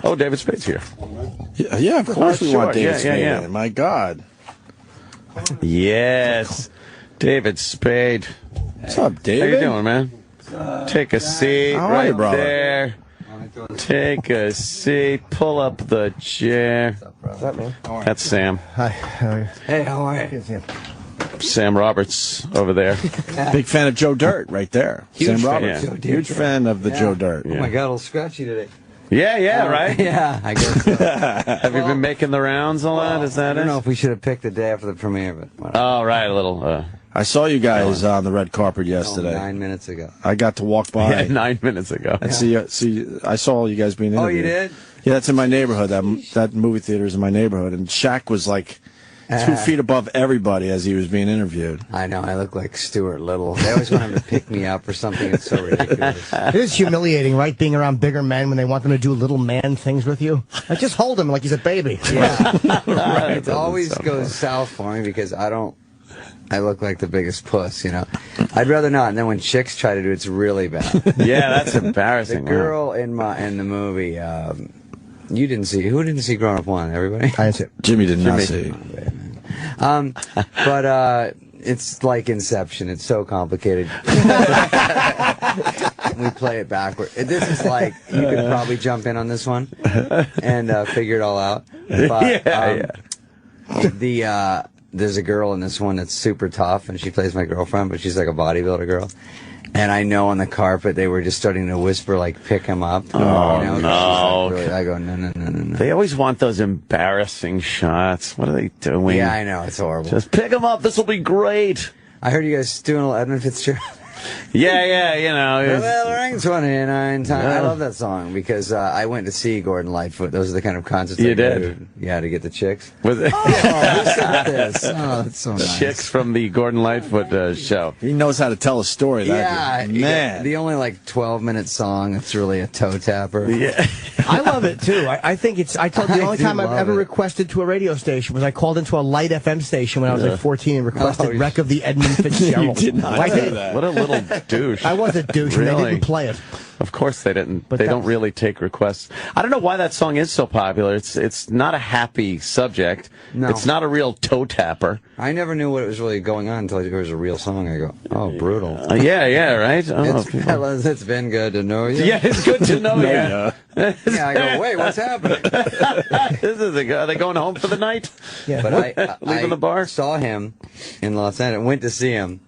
Oh, David Spade's here. Yeah, of course we want David Spade. Yeah. My God. Yes, David Spade. What's up, David? How you doing, man? Take a seat right there. Take a seat. Pull up the chair. What's up, man? That's Sam. Hi. How are you? Hey, how are you? Sam. Sam Roberts over there. Big fan of Joe Dirt right there. Huge Sam Roberts. fan. Huge fan of the Joe Dirt. Oh, my God, a little scratchy today. Yeah, right? Yeah, I guess so. Have you been making the rounds a lot? Is that it? I don't know if we should have picked the day after the premiere, but whatever. Oh, right, a little. I saw you guys on the red carpet yesterday. 9 minutes ago. I got to walk by. Yeah, 9 minutes ago. And see, I saw you guys being interviewed. Oh, you did? Yeah, that's in my neighborhood. That movie theater is in my neighborhood. And Shaq was like 2 feet above everybody as he was being interviewed. I know, I look like Stuart Little. They always want him to pick me up or something. It's so ridiculous. It is humiliating, right, being around bigger men when they want them to do little man things with you. Like, just hold him like he's a baby. Yeah. Right. It always goes south for me because I look like the biggest puss, you know. I'd rather not. And then when chicks try to do it, it's really bad. Yeah, that's embarrassing. The girl in the movie, you didn't see. Who didn't see Grown Up 1? Everybody? I didn't see it. Jimmy did not see. But it's like Inception. It's so complicated. We play it backward. This is like, you could probably jump in on this one and figure it all out. But, there's a girl in this one that's super tough, and she plays my girlfriend, but she's like a bodybuilder girl. And I know on the carpet they were just starting to whisper, like, pick him up. Oh, you know, no. like, really, I go, no. They always want those embarrassing shots. What are they doing? Yeah, I know. It's horrible. Just pick him up. This will be great. I heard you guys doing a little Edmund Fitzgerald. Yeah, you know. The bell rings 29 times. I love that song because I went to see Gordon Lightfoot. Those are the kind of concerts You I go did? to. Yeah, to get the chicks. Was it? Oh, who said this? Oh, that's so nice. Chicks from the Gordon Lightfoot show. He knows how to tell a story. Yeah, man. The only like 12-minute song. It's really a toe tapper. Yeah. I love it, too. I think it's, I told you the only time I've ever requested to a radio station was I called into a light FM station when I was like 14 and requested Wreck of the Edmund Fitzgerald. You did not do that. What a little douche. I was a douche, and they didn't play it. Of course they didn't. But they don't really take requests. I don't know why that song is so popular. It's not a happy subject. No. It's not a real toe tapper. I never knew what was really going on until it was a real song. I go, oh, brutal. Yeah, right? Fellas, it's been good to know you. Yeah, it's good to know you. Yeah, I go, wait, what's happening? Are they going home for the night? Yeah. But Leaving the bar? Saw him in Los Angeles, went to see him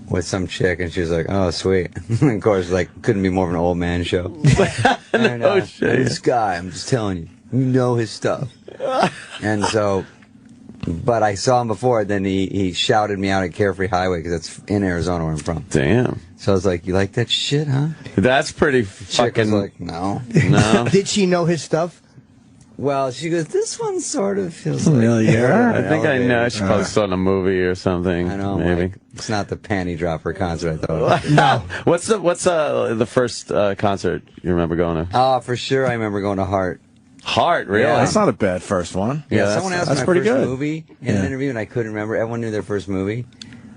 with some chick, and she was like, oh, sweet. And of course, like, couldn't be more of an old man show. And, Oh, shit. This guy, I'm just telling you, you know his stuff. And so, but I saw him before, then he shouted me out at Carefree Highway, because that's in Arizona where I'm from. Damn. So I was like, you like that shit, huh? That's pretty Chick was fucking... like, no. No. Did she know his stuff? Well, she goes, this one sort of feels like... I think I know. She probably saw it in a movie or something. I know, maybe. like, it's not the panty dropper concert I thought. No. What's the first concert you remember going to? Oh, for sure I remember going to Heart. Heart, really? Yeah. That's not a bad first one. Yeah, someone asked me that's my pretty first good. movie in an interview, and I couldn't remember. Everyone knew their first movie.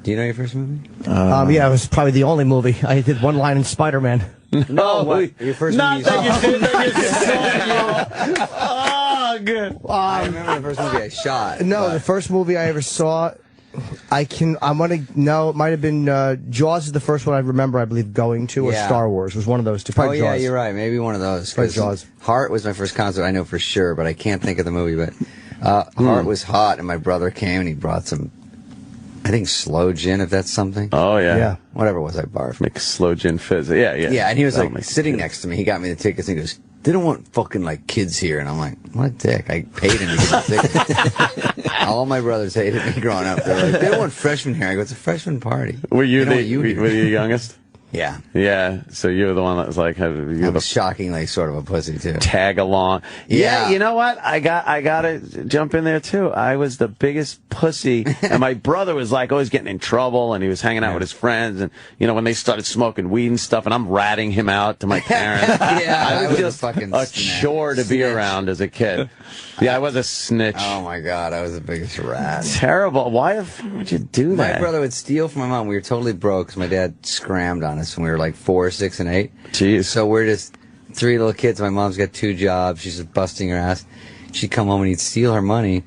Do you know your first movie? Yeah, it was probably the only movie. I did one line in Spider-Man. No, what? Your first Not movie? that you did that you saw. Oh, good. I remember the first movie I shot. No, but- the first movie I ever saw, it might have been Jaws is the first one I remember, I believe, going to, or Yeah. Star Wars was one of those two. Oh, Probably yeah, Jaws. you're right. Maybe one of those. Probably 'cause Jaws. Heart was my first concert, I know for sure, but I can't think of the movie. But Heart was hot, and my brother came, and he brought some, I think, slow gin, if that's something. Oh, yeah. Yeah. Whatever it was, I barfed. Make slow gin fizz. Yeah. Yeah, and he was That'll like make sitting it next to me. He got me the tickets, and he goes, they don't want fucking like kids here. And I'm like, what a dick. I paid him to get the tickets. All my brothers hated me growing up. They're like, they don't want freshmen here. I go, it's a freshman party. Were you They don't want were you the youngest? Yeah. Yeah. So you were the one that was like, you I were the was shockingly sort of a pussy, too. tag along. Yeah, Yeah. you know what? I gotta jump in there too. I was the biggest pussy, and my brother was like always getting in trouble, and he was hanging out with his friends, and you know when they started smoking weed and stuff, and I'm ratting him out to my parents. Yeah, I I was was a just fucking a snitch. chore to be around as a kid. Yeah, I was a snitch. Oh, my God. I was the biggest rat. Terrible. Why would you do that? My brother would steal from my mom. We were totally broke because my dad scrammed on us when we were like 4, 6, and 8. Jeez. So we're just 3 little kids. My mom's got 2 jobs. She's just busting her ass. She'd come home and he'd steal her money.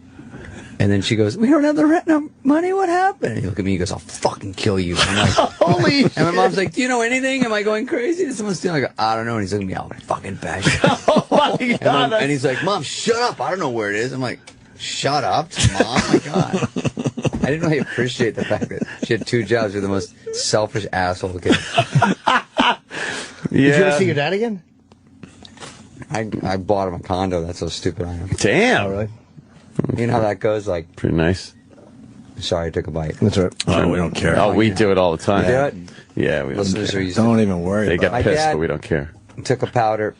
And then she goes, we don't have the rent money. What happened? And he looked at me. He goes, I'll fucking kill you. I'm like, holy. And my mom's like, do you know anything? Am I going crazy? Did someone steal? I go, I don't know. And he's looking at me, I'll fucking bash you. Oh my God. And he's like, Mom, shut up. I don't know where it is. I'm like, shut up, Mom. Oh my God. I didn't really appreciate the fact that she had 2 jobs. You're the most selfish asshole kid. Did you ever see your dad again? I bought him a condo. That's how stupid I am. Damn. Oh, really? You know how that goes? Like, pretty nice. Sorry, I took a bite. That's right. Oh, we don't care. Oh, we do it all the time. You do it? Yeah, we don't care. Don't even worry They about get it. pissed, dad- but we don't care. Took a powder.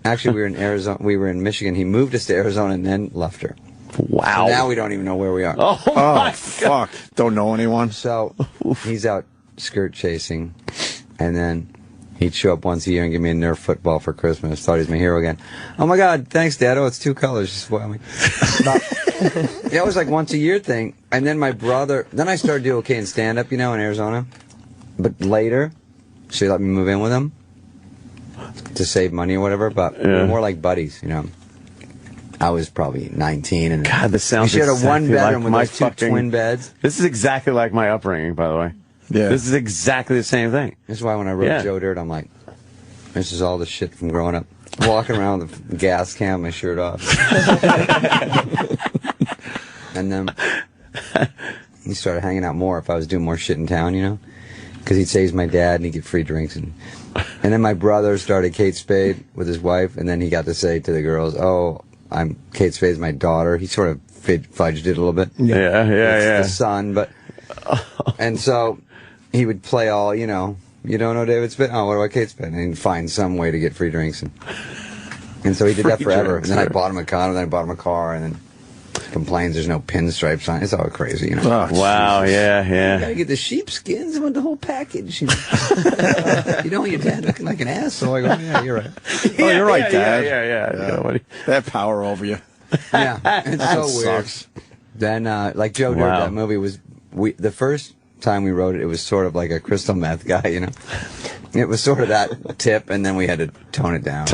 Actually, we were in Arizona. We were in Michigan. He moved us to Arizona and then left her. Wow. So now we don't even know where we are. Oh, my God. Fuck. Don't know anyone? So he's out skirt chasing, and then he'd show up once a year and give me a Nerf football for Christmas. Thought he was my hero again. Oh my God, thanks, Dad. Oh, it's 2 colors. You spoil me. That was like once a year thing. And then my brother, then I started doing okay in stand up, in Arizona. But later, she let me move in with him to save money or whatever. But we were more like buddies, I was probably 19, and God, this sounds she had a exactly 1-bedroom like with my those 2 twin beds. This is exactly like my upbringing, by the way. Yeah. This is exactly the same thing. This is why when I wrote Joe Dirt, I'm like, this is all the shit from growing up. Walking around with a gas can, my shirt off. And then he started hanging out more if I was doing more shit in town, because he'd say he's my dad and he'd get free drinks. And then my brother started Kate Spade with his wife, and then he got to say to the girls, oh, I'm Kate Spade's my daughter. He sort of fudged it a little bit. Yeah. It's the son, but... And so he would play all, you don't know David Spade? Oh, what about Kate Spade? And he'd find some way to get free drinks. And so he did that forever. And then I bought him a condo, then I bought him a car, and then complains there's no pinstripes on it. It's all crazy, Oh, wow, Jesus. yeah. You gotta get the sheepskins. I want the whole package. You don't want your dad looking like an asshole. I go, yeah, you're right. Oh, you're right, Dad. Yeah. They have power over you. Yeah, it's so weird. Sucks. Then, like Joe Dirt, that movie was, the first time we wrote it, it was sort of like a crystal meth guy, It was sort of that tip, and then we had to tone it down.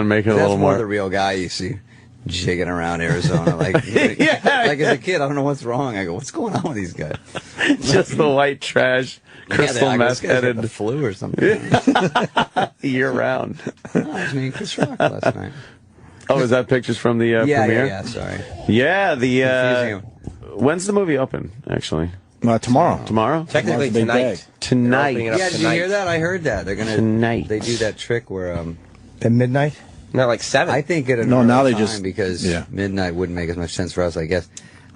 Make it a little more more. the real guy you see jigging around Arizona. Like as a kid, I don't know what's wrong. I go, what's going on with these guys? Just the white trash, crystal meth headed. The flu or something. Year round. I was meeting Chris Rock last night. Oh, is that pictures from the premiere? Yeah, sorry. Yeah, Confusing when's the movie open, actually? Tomorrow. Tomorrow? Technically Tomorrow's a big day. Tonight. Yeah, did you hear that? I heard that. They're gonna Tonight. They do that trick where At midnight? No, like 7. I think at No, now they time just- because yeah. midnight wouldn't make as much sense for us, I guess.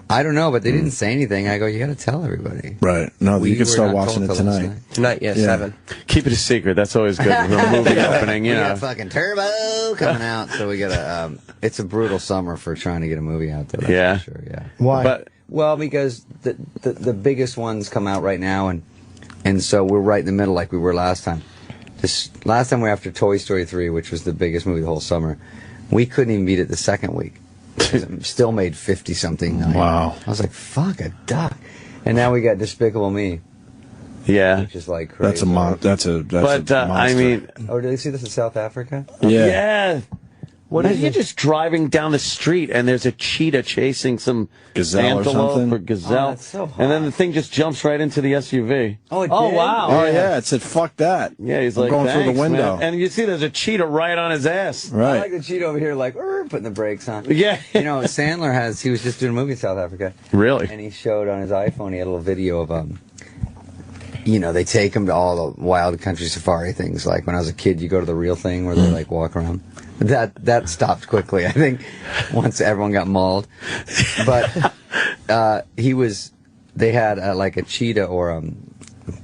I don't know, but they didn't say anything. I go, you got to tell everybody. Right. No, We you can were start not watching told it till last tonight. night. Tonight, yeah, Yeah. 7. Keep it a secret. That's always good. For a movie opening, We you got know. a fucking turbo coming out, so we got to. It's a brutal summer for trying to get a movie out there. That's Yeah. for sure. Yeah. Why? But Well, because the biggest ones come out right now, and so we're right in the middle, like we were last time. This last time we were after Toy Story 3, which was the biggest movie the whole summer. We couldn't even beat it the second week. It still made 50-something million. Wow. I was like, fuck a duck. And now we got Despicable Me, yeah. which is like crazy. That's a monster. But, I mean, Oh, did they see this in South Africa? yeah. What if you're just driving down the street and there's a cheetah chasing some Gazelle or antelope something? or gazelle, Oh, that's so hot. and then the thing just jumps right into the SUV. Oh, it Oh, did? wow. Oh, yeah. It said, fuck that. Yeah, he's I'm like, going through "Thanks, the window. man." And you see there's a cheetah right on his ass. I Right. like the cheat over here, like, putting the brakes on. Yeah. Sandler he was just doing a movie in South Africa. Really? And he showed on his iPhone, he had a little video of, they take him to all the wild country safari things. Like when I was a kid, you go to the real thing where they like walk around. That stopped quickly, I think, once everyone got mauled. But they had like a cheetah or a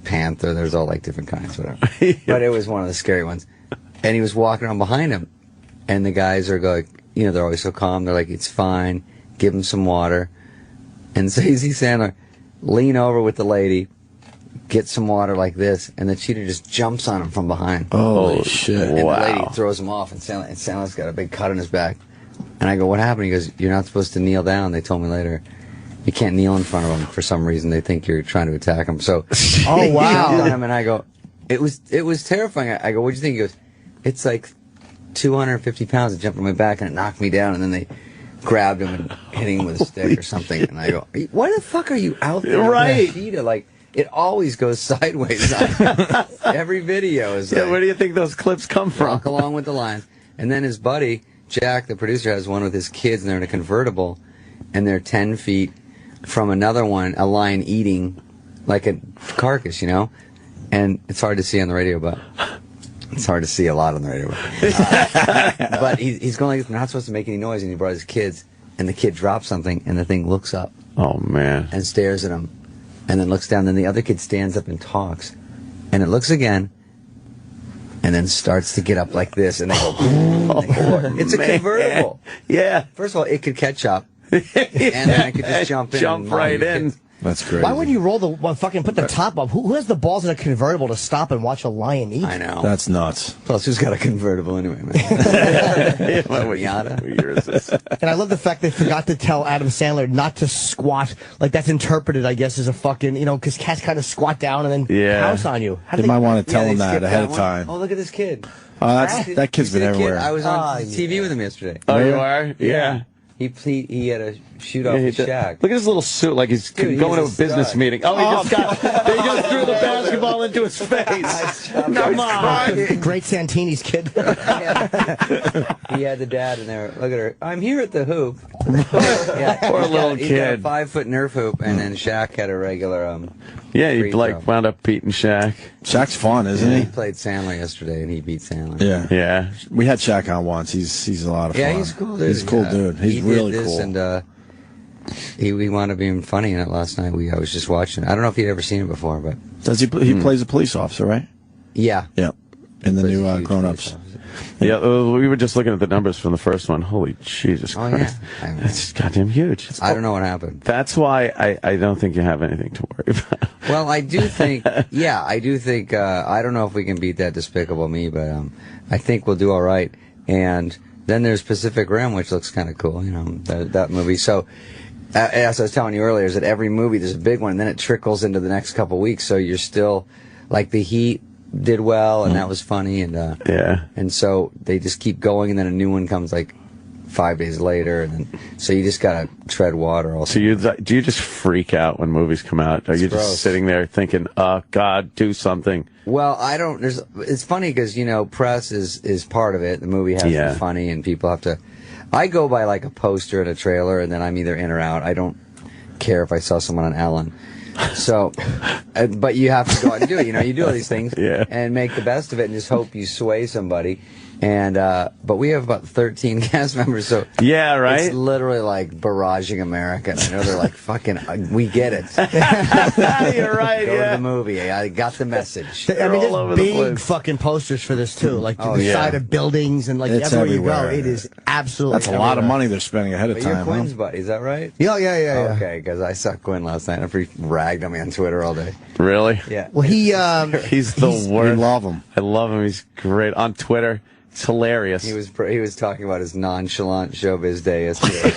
panther. There's all like different kinds, whatever. But it was one of the scary ones. And he was walking around behind him. And the guys are going, they're always so calm. They're like, it's fine. Give him some water. And so you see Sandler lean over with the lady, get some water like this, and the cheetah just jumps on him from behind. Holy shit. And the Wow. lady throws him off, and Sandler's got a big cut on his back. And I go, what happened? He goes, you're not supposed to kneel down. They told me later. You can't kneel in front of them for some reason. They think you're trying to attack them. So, Oh, he wow. jumped on him, and I go, it was terrifying. I go, what'd you think? He goes, it's like 250 pounds that jumped on my back and it knocked me down, and then they grabbed him and hit him with a stick or something. And I go, why the fuck are you out there? Right. Cheetah? Like, it always goes sideways. Every video is like, where do you think those clips come from? Walk along with the lions. And then his buddy, Jack, the producer, has one with his kids, and they're in a convertible, and they're 10 feet from another one, a lion eating like a carcass, you know? And it's hard to see on the radio, but it's hard to see a lot on the radio. But he's going like, they're not supposed to make any noise, and he brought his kids, and the kid drops something, and the thing looks up. Oh, man. And stares at him, and then looks down, then the other kid stands up and talks, and it looks again, and then starts to get up like this, and they go, it's a convertible. Yeah. First of all, it could catch up, and then I could just jump in. Jump right in. That's great. Why wouldn't you roll the fucking put the top up? Who has the balls in a convertible to stop and watch a lion eat? I know. That's nuts. Plus, who's got a convertible anyway, man? What year is this? And I love the fact they forgot to tell Adam Sandler not to squat. Like, that's interpreted, I guess, as a fucking, you know, because cats kind of squat down and then pounce on you. They might want to tell him that ahead of time. Oh, look at this kid. That kid's been everywhere. I was on TV with him yesterday. Oh, you are? Yeah. He had a shoot off his shack. Look at his little suit, like he's going to a business meeting. Oh, they just threw the basketball into his face. Come on. Great Santini's kid. He had the dad in there. Look at her. I'm here at the hoop. Poor little He got a kid. 5-foot Nerf hoop, and then Shaq had a regular Yeah, he free like throw. wound up beating Shaq. Shaq's fun, isn't He he? played Sandler yestery, and he beat Sandler. Yeah. Yeah. We had Shaq on once. He's a lot of fun. Yeah, he's cool, dude. He's a cool dude. He's really did this, cool. And he wound up being funny in it last night. I was just watching it. I don't know if he'd ever seen it before, but Does he plays a police officer, right? yeah. Yeah. In the Plays a new huge Grown police Ups. officer. Yeah, we were just looking at the numbers from the first one. Holy Jesus Oh, Christ. yeah. I mean, That's goddamn huge. I don't know what happened. That's why I don't think you have anything to worry about. Well, I do think, I don't know if we can beat that Despicable Me, but I think we'll do all right. And then there's Pacific Rim, which looks kind of cool, you know, that movie. So, as I was telling you earlier, is that every movie, there's a big one, and then it trickles into the next couple weeks, so you're still, like, The Heat did well, and that was funny, and Yeah. and so they just keep going, and then a new one comes, like, 5 days later, and then, so you just gotta tread water also. So do you just freak out when movies come out? Are you gross. just sitting there thinking, oh, God, do something? Well, I don't. It's funny because, you know, press is part of it. The movie has to be funny, and people have to. I go by like a poster and a trailer, and then I'm either in or out. I don't care if I saw someone on Ellen. So, but you have to go out and do it. You know, you do all these things and make the best of it, and just hope you sway somebody. And but we have about 13 cast members, so yeah, right. It's literally like barraging America. And I know they're like, "Fucking, we get it." You're right. Go to the movie. I got the message. I mean, all over there's the big place. fucking posters for this too, like the side of buildings and like It's everywhere everywhere. you go. It is absolutely. That's a lot of money they're spending ahead of But time. you're Quinn's buddy, is that right? Yeah. Okay, because I saw Quinn last night. And he ragged on me on Twitter all day. Really? Yeah. Well, He's the We worst. love him. I love him. He's great on Twitter. It's hilarious. He was talking about his nonchalant showbiz day yesterday.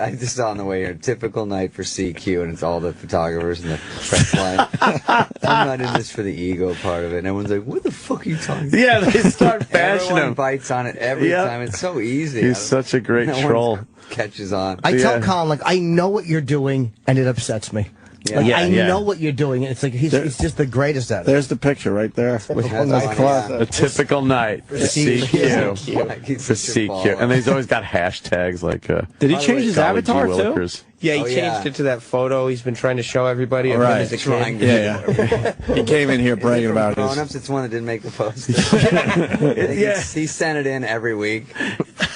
I just saw on the way here, typical night for CQ, and it's all the photographers and the press line. I'm not in this for the ego part of it. And everyone's like, "What the fuck are you talking about?" Yeah, they start bashing Everyone him. bites on it every time. It's so easy. He's such a great No troll. one catches on. I tell Colin, like, I know what you're doing, and it upsets me. Yeah. Like, Yeah, I yeah. know what you're doing. It's like he's just the greatest at it. There's the picture right there. That's funny, A typical night for CQ. Like, he's For such a CQ. baller. And he's always got hashtags like Did he By the change way, his Golly avatar Gee too? Willikers. Yeah, he Oh, changed yeah. it to that photo he's been trying to show everybody of him Right. as a kid. Trying to Yeah. He came in here bragging about his. Grown-ups, it's one that didn't make the post. He sent it in every week.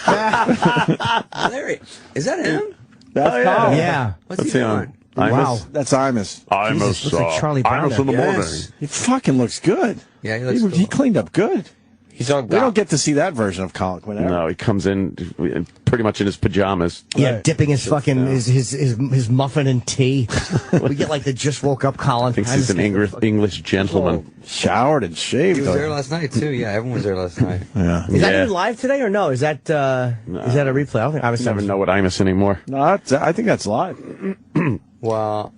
Larry, is that him? That's yeah. Colin. Yeah. What's What's he he on? doing? Wow. That's Imus. Jesus, looks like Charlie Brown Imus in the there. morning. Yes. He fucking looks good. Yeah, he looks He cool. cleaned up good. He's on We don't get to see that version of Colin Quinn ever. No, he comes in pretty much in his pajamas. Yeah, Right. dipping his fucking his muffin in tea. We get like the just woke up Colin. Thinks he's an English gentleman. Showered and shaved. He was there last night too. Yeah, everyone was there last night. Yeah. Is that Yeah. even live today or no? Is that is that a replay? I don't think I was Never know what Imus anymore. No, I think that's live. Well,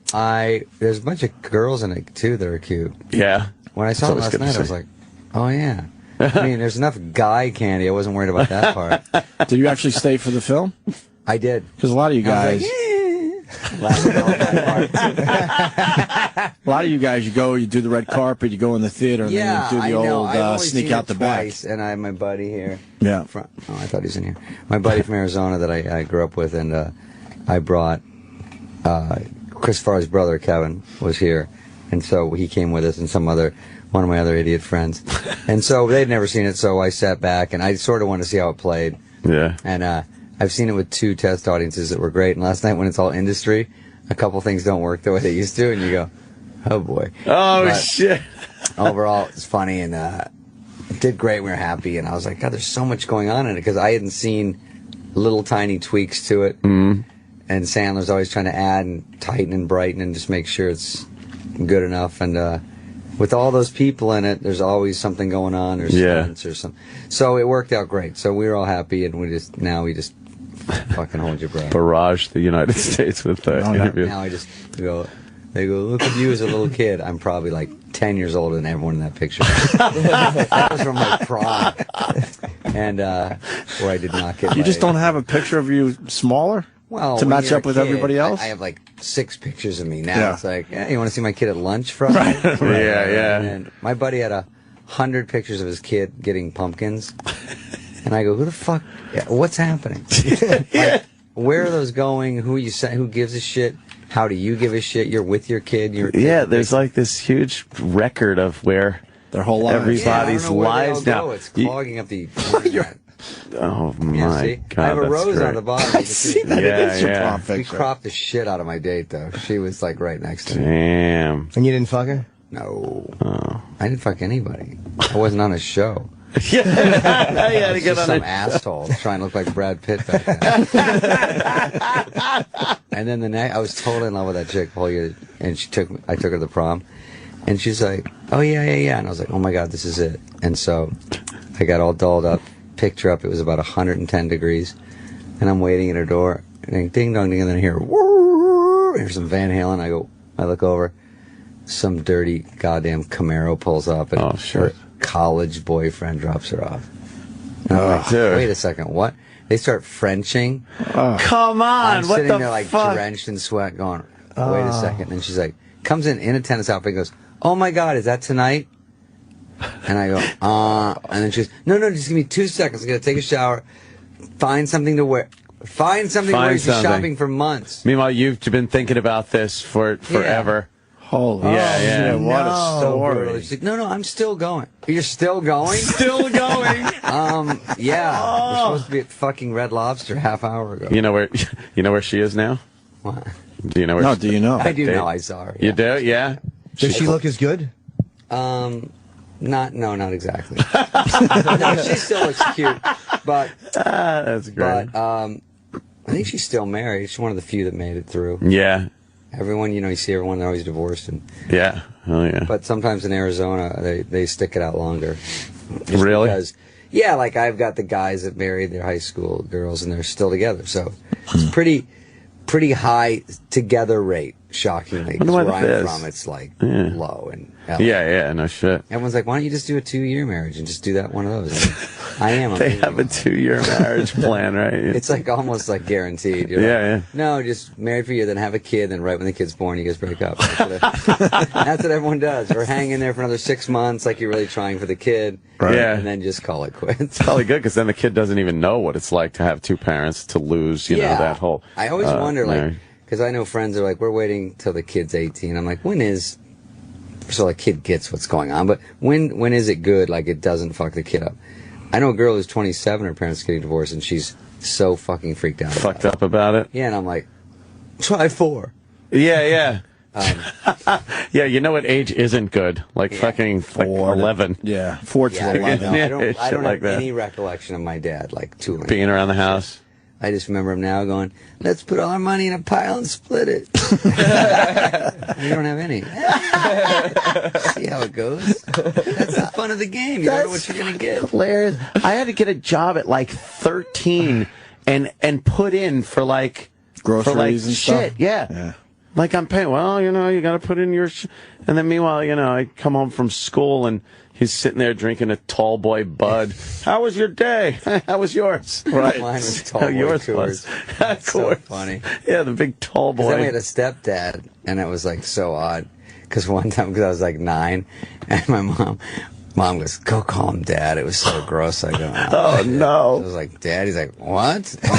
there's a bunch of girls in it too that are cute. Yeah. When I saw It's it always last good to night, I was see. like, oh yeah. I mean, there's enough guy candy. I wasn't worried about that part. Did you actually stay for the film? I did. Because a lot of you guys... A lot of you guys, you do the red carpet, you go in the theater, and then you do the old sneak out the back. And I have my buddy here. Yeah. Oh, I thought he was in here. My buddy from Arizona that I grew up with, and I brought Chris Farr's brother, Kevin, was here. And so he came with us and one of my other idiot friends. And so they'd never seen it, so I sat back, and I sort of wanted to see how it played. Yeah. And I've seen it with 2 test audiences that were great. And last night, when it's all industry, a couple things don't work the way they used to, and you go, oh boy. Oh, but shit. overall, it's funny, and it did great. We were happy, and I was like, God, there's so much going on in it, because I hadn't seen little tiny tweaks to it. Mm-hmm. And Sandler's always trying to add and tighten and brighten and just make sure it's good enough. And with all those people in it, there's always something going on. There's stunts or something. So it worked out great. So we were all happy, and we just fucking hold your breath. Barrage the United States with the interview. Now I just go, they go, look at you as a little kid. I'm probably like 10 years older than everyone in that picture. That was from my prom. And where I did not get You just don't have a picture of you smaller? Well, to match up with everybody else? I have like 6 pictures of me now. Yeah. It's like, you want to see my kid at lunch Friday? Right. Yeah. And my buddy had 100 pictures of his kid getting pumpkins. And I go, who the fuck? What's happening? Like, where are those going? Who gives a shit? How do you give a shit? You're with your kid. There's like this huge record of where their whole lives. Everybody's lives now. It's clogging up the internet. Oh my God! I have a rose great. on the bottom. I see that. We cropped the shit out of my date, though. She was like right next to me. Damn. And you didn't fuck her? No. Oh. I didn't fuck anybody. I wasn't on a show. Yeah, you had to get on some asshole trying to look like Brad Pitt back then. And then I was totally in love with that chick the whole year, and I took her to the prom, and she's like, "Oh yeah," and I was like, "Oh my God, this is it." And so I got all dolled up, picked her up. It was about 110 degrees, and I'm waiting at her door, and ding dong ding, and then I hear, here's some Van Halen. I look over, some dirty goddamn Camaro pulls up, and her college boyfriend drops her off. And I'm like, wait a second, what? They start Frenching. Come on, I'm what sitting the there like fuck? Drenched in sweat, going, wait a second. And she's like, comes in a tennis outfit, and goes, oh my God, is that tonight? And I go, and then she goes, no, just give me 2 seconds. I gotta take a shower, find something to wear. Find something to wear. She's shopping for months. Meanwhile, you've been thinking about this for forever. Holy yeah. What a story. She's like, no, I'm still going. You're still going? Still going? Yeah. We're supposed to be at fucking Red Lobster half hour ago. You know where she is now? What? Do you know where? No, do you know? I do know. I saw her. Yeah. You do? Yeah. Does she look as good? Not exactly. No, she still looks cute, but that's great. But I think she's still married. She's one of the few that made it through. Yeah. Everyone, you see everyone, they're always divorced. Yeah. Oh, yeah. But sometimes in Arizona, they stick it out longer. Really? Because, yeah, like I've got the guys that married their high school girls, and they're still together. So it's pretty high together rate, shockingly. Because where I'm from, it's like low. And yeah, no shit. Everyone's like, why don't you just do a 2-year marriage and just do that one of those? I am. They have a 2-year marriage plan, right? It's like almost like guaranteed. Yeah. No, just married for a year, then have a kid, then right when the kid's born, you guys break up. That's what everyone does. We're hanging there for another 6 months, like you're really trying for the kid. Right. Yeah. And then just call it quits. It's probably good, because then the kid doesn't even know what it's like to have 2 parents, to lose, you know, that whole... I always wonder, like, because I know friends are like, we're waiting till the kid's 18. I'm like, when is... So the kid gets what's going on, but when is it good, like it doesn't fuck the kid up? I know a girl who's 27, her parents getting divorced, and she's so fucking freaked out about it? Yeah, and I'm like, try 4. Yeah. Yeah, you know what age isn't good? Like fucking 11. Yeah, 4 to 11. I don't have any recollection of my dad, like, tooling. Being around the house. I just remember him now going, let's put all our money in a pile and split it. You don't have any. See how it goes? That's the fun of the game. You don't know what you're going to get. Hilarious. I had to get a job at like 13 and put in for like... groceries and shit, stuff? Yeah. Like I'm paying. Well, you know, you got to put in your. And then meanwhile, you know, I come home from school and he's sitting there drinking a tall boy Bud. How was your day? How was yours? Right. Mine was tall boy yours Coors. was. That's so funny. Yeah, the big tall boy. Then we had a stepdad, and it was like so odd. Because one time, because I was like 9, and my mom goes, "Go call him Dad." It was so gross. I go, "Oh no!" I was like, "Dad." He's like, "What?" Oh,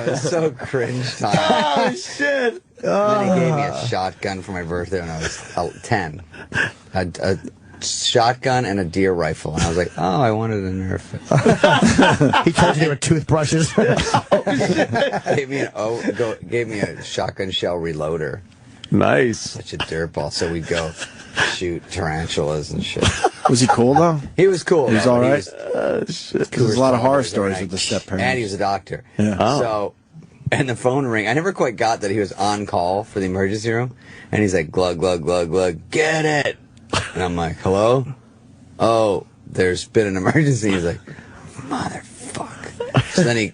it was so cringe time. Oh shit! Then he gave me a shotgun for my birthday when I was 10. A shotgun and a deer rifle, and I was like, "Oh, I wanted a Nerf." He told you they were toothbrushes. gave me a shotgun shell reloader. Nice. Such a dirtball. So we'd go shoot tarantulas and shit. Was he cool though? He was cool. He was all right. Shit. There's a lot of horror stories with the step parents. And he was a doctor. Yeah. Oh. So, and the phone ring. I never quite got that he was on call for the emergency room. And he's like, glug, glug, glug, glug, get it. And I'm like, hello? Oh, there's been an emergency. He's like, motherfucker. So then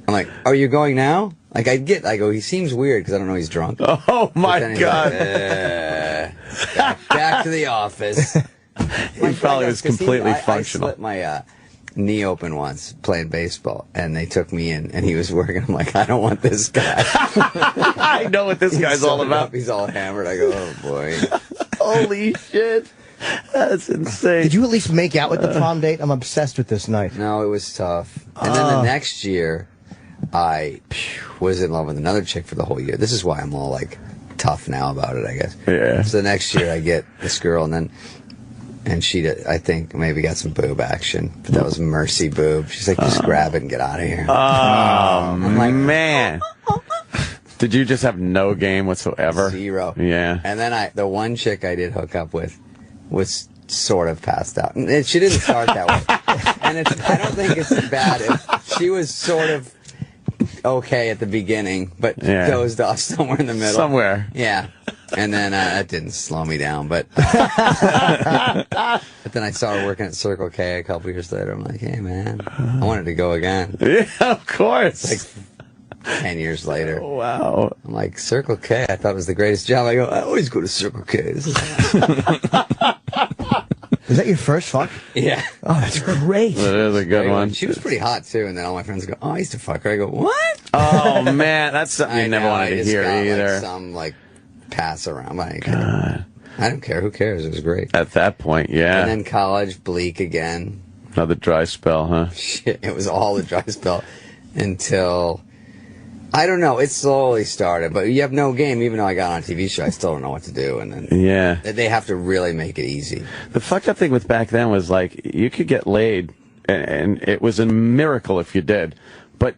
I'm like, are you going now? Like, I go, he seems weird because I don't know he's drunk. Oh, my God. Like, back to the office. He probably was completely functional. I split my knee open once playing baseball, and they took me in, and he was working. I'm like, I don't want this guy. I know what this guy's all about. He's all hammered. I go, oh, boy. Holy shit. That's insane. Did you at least make out with the prom date? I'm obsessed with this night. No, it was tough. And then the next year, I was in love with another chick for the whole year. This is why I'm all, like, tough now about it, I guess. Yeah. So the next year, I get this girl, and she did, I think, maybe got some boob action. But that was mercy boob. She's like, just grab it and get out of here. Oh, I'm like, man. Did you just have no game whatsoever? Zero. Yeah. And then the one chick I did hook up with was sort of passed out. And she didn't start that way. And I don't think it's bad if she was sort of okay at the beginning, but dozed off somewhere in the middle. Somewhere. Yeah. And then that didn't slow me down, but then I saw her working at Circle K a couple years later. I'm like, hey, man, I wanted to go again. Yeah, of course. It's like 10 years later. Oh, wow. I'm like, Circle K, I thought it was the greatest job. I go, I always go to Circle K. Was that your first fuck? Yeah. Oh, that's great. That is a good one. She was pretty hot, too, and then all my friends go, oh, I used to fuck her. I go, what? Oh, man, that's something you never wanted to hear either. Like, some, like, pass around. Like, I don't care. Who cares? It was great. At that point, yeah. And then college, bleak again. Another dry spell, huh? Shit, it was all a dry spell until... I don't know. It slowly started, but you have no game. Even though I got on a TV show, I still don't know what to do. And then they have to really make it easy. The fucked up thing with back then was like you could get laid, and it was a miracle if you did. But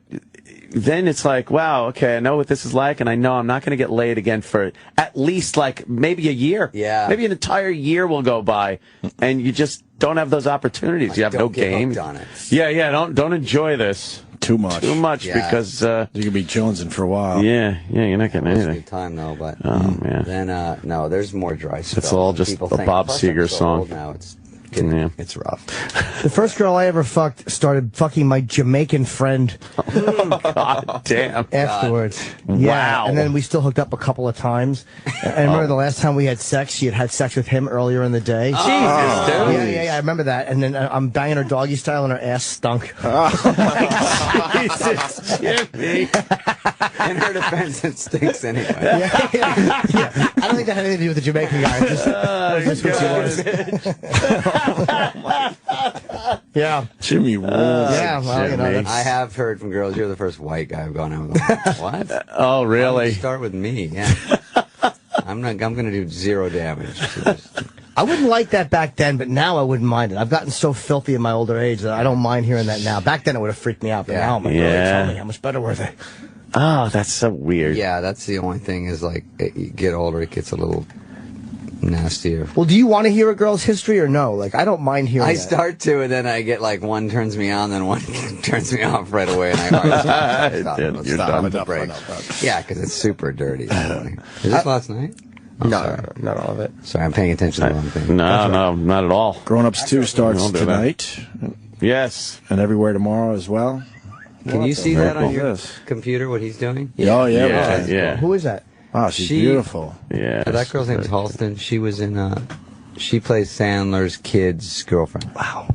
then it's like, wow, okay, I know what this is like, and I know I'm not going to get laid again for at least like maybe a year. Yeah, maybe an entire year will go by, and you just don't have those opportunities. You have no game. On it. Yeah. Don't enjoy this. Too much because you could be jonesing for a while. Yeah, you're not getting anything. It was a good time though, but man. Then no, there's more dry spell. It's all just a Bob Seger song. Now it's rough. The first girl I ever fucked started fucking my Jamaican friend. Oh, God damn. Afterwards. God. Yeah. Wow. And then we still hooked up a couple of times. And I remember the last time we had sex, she had sex with him earlier in the day. Jesus, dude. Yeah, I remember that. And then I'm banging her doggy style and her ass stunk. Jesus, Jimmy. In her defense, it stinks anyway. Yeah. I don't think that had anything to do with the Jamaican guy. Just what she was. Yeah. Jimmy Wolf. Yeah, well, you know. I have heard from girls, you're the first white guy I've gone out with. What? Oh, really? Start with me, yeah. I'm going to do zero damage. I wouldn't like that back then, but now I wouldn't mind it. I've gotten so filthy in my older age that I don't mind hearing that now. Back then it would have freaked me out, but now I'm like, tell me, how much better were they? Oh, that's so weird. Yeah, that's the only thing is like, you get older, it gets a little nastier. Well, do you want to hear a girl's history or no? Like, I don't mind hearing I that. start to, and then I get like one turns me on, then one turns me off right away, and I stop. You're done. Yeah, because it's super dirty. Is this last night? No, not all of it. Sorry, I'm paying attention to the wrong thing. No, not at all. Grown Ups 2 starts tonight. Yes. And everywhere tomorrow as well. Can you see that on your This. computer, what he's doing? Oh, yeah. Yeah, yeah. Who is that? Oh, she's She- beautiful. Yeah. That girl's name is Halston. She was in, she plays Sandler's kid's girlfriend. Wow.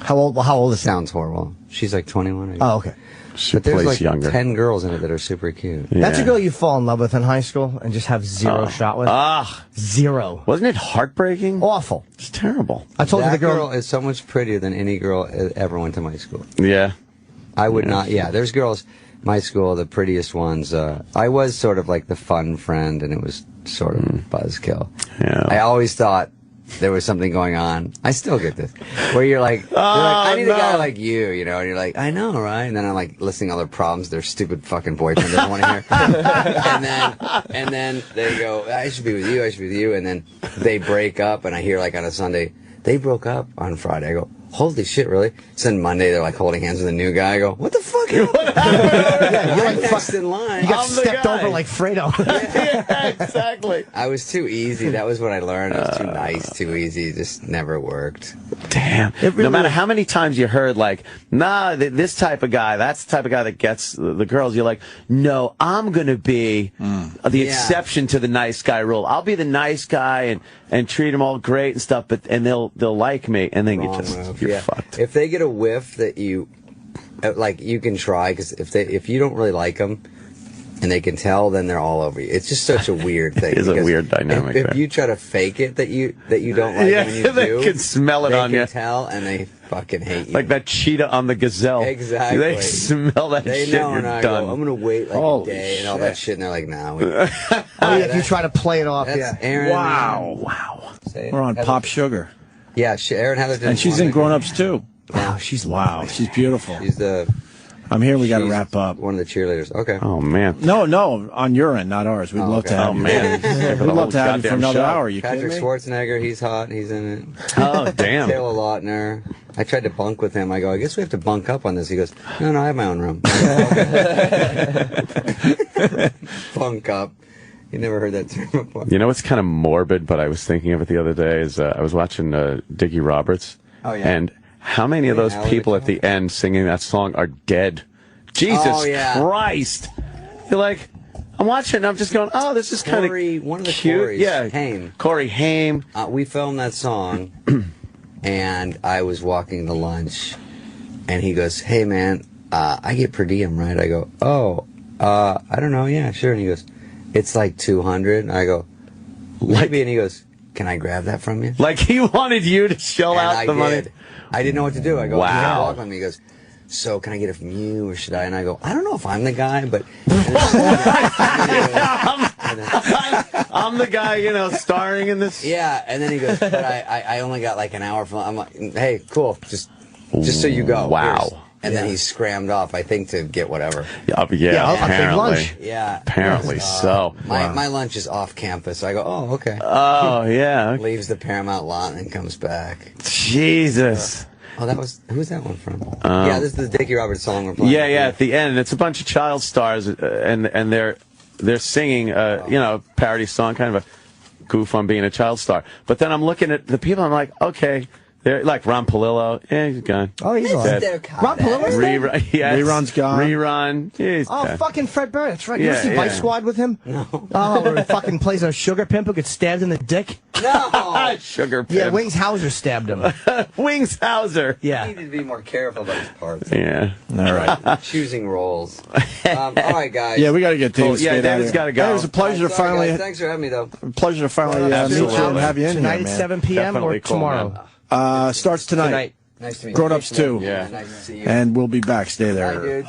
How old is that? Sounds horrible. She's like 21. I guess. Oh, okay. She But there's plays like younger. 10 girls in it that are super cute. That's a Yeah. girl you fall in love with in high school and just have zero shot with. Ah, Zero. wasn't it heartbreaking? Awful. It's terrible. I told you That the girl. is so much prettier than any girl that ever went to my school. Yeah. I would not. Yeah, there's girls. My school, the prettiest ones. I was sort of like the fun friend, and it was sort of buzzkill. Yeah. I always thought there was something going on. I still get this, where you're like, I need a guy like you, you know, and you're like, I know, right? And then I'm like listing all their problems, their stupid fucking boyfriend doesn't want to hear. and then they go, I should be with you, I should be with you, and then they break up, and I hear like on a Sunday, they broke up on Friday. I go, holy shit, really? So then Monday they're like holding hands with a new guy. I go, what the fuck? Yeah, you're like next in line. You got I'm the stepped guy. over like Fredo. Yeah, exactly. I was too easy. That was what I learned. I was too nice, too easy. It just never worked. Damn. No matter how many times you heard, like, nah, this type of guy, that's the type of guy that gets the girls, you're like, no, I'm going to be the exception to the nice guy rule. I'll be the nice guy and treat them all great and stuff, and they'll like me, and then you're fucked. If they get a whiff that you, like, you can try, because if you don't really like them, and they can tell, then they're all over you. It's just such a weird thing. It is a weird dynamic If there. you try to fake it that you don't like them, and you they do, can smell it on they you. can tell, and they fucking hate you. Like that cheetah on the gazelle. Exactly. They smell that They shit, know, you're and I done. go, I'm going to wait like Holy a day and all that shit, and they're like, nah. Oh, yeah, you try to play it off. That's Yeah. Aaron. Wow. We're on Pop Sugar. Yeah, Aaron Heatherton. And she's in Grown Ups, too. Yeah. She's beautiful. She's I'm here. We got to wrap up. one of the cheerleaders. Okay. Oh, man. No, on your end, not ours. We'd love to have you. man. We'd love to have you for another hour. You Patrick kidding me? Schwarzenegger, he's hot. He's in it. Oh, damn. Taylor Lautner. I tried to bunk with him. I go, I guess we have to bunk up on this. He goes, no, I have my own room. Bunk up. You never heard that term before. You know what's kind of morbid, but I was thinking of it the other day, is I was watching Dickie Roberts. Oh, yeah. And how many of those people at the end singing that song are dead? Jesus Christ. You're like, I'm watching, I'm just going, oh, this is kind of cute. One of the Corys, yeah. Haim. Corey Haim. We filmed that song, and I was walking to lunch, and he goes, hey, man, I get per diem, right? I go, I don't know, yeah, sure. And he goes, it's like 200. I go, maybe. And he goes, can I grab that from you? Like he wanted you to shell And out I the money. did. I didn't know what to do. I go, Wow. walk with me. He goes, so can I get it from you, or should I? And I go, I don't know if I'm the guy, but I'm the guy, starring in this. yeah. And then he goes, but I only got like an hour. I'm like, hey, cool, just so you go. Wow. Here's. And then he scrammed off, I think, to get whatever. Yeah, a big apparently. lunch. Yeah. Apparently so. My lunch is off campus. I go, oh, okay. Oh, yeah. Leaves the Paramount lot and comes back. Jesus. Oh, who's that one from? Yeah, this is the Dickie Roberts song we're playing. Yeah, at the end, it's a bunch of child stars, and they're singing, parody song, kind of a goof on being a child star. But then I'm looking at the people, I'm like, okay, they're like Ron Palillo, he's gone. Oh, he's on. Ron Palillo's dead? Rerun's gone. Rerun, he's dead. Fucking Fred Barrett. That's right. You Yeah, ever see Vice Squad with him? No. Oh, where he fucking plays a sugar pimp who gets stabbed in the dick? No! Sugar pimp. Yeah, Wings Hauser stabbed him. Wings Hauser. You Yeah. need to be more careful about his parts. Yeah. All right. Choosing roles. All right, guys. Yeah, we got to get David Oh, yeah, Spade out David's here. gotta go. Hey, it was a pleasure to Sorry, finally. guys. Thanks for having me, though. Pleasure to finally meet you Absolutely. and have you in Tonight here, at man. 7 p.m. Definitely or cool, tomorrow? man. Starts tonight. Nice to meet you. Grown Ups 2. Yeah. Nice to see you. And we'll be back. Stay there. Bye, dudes.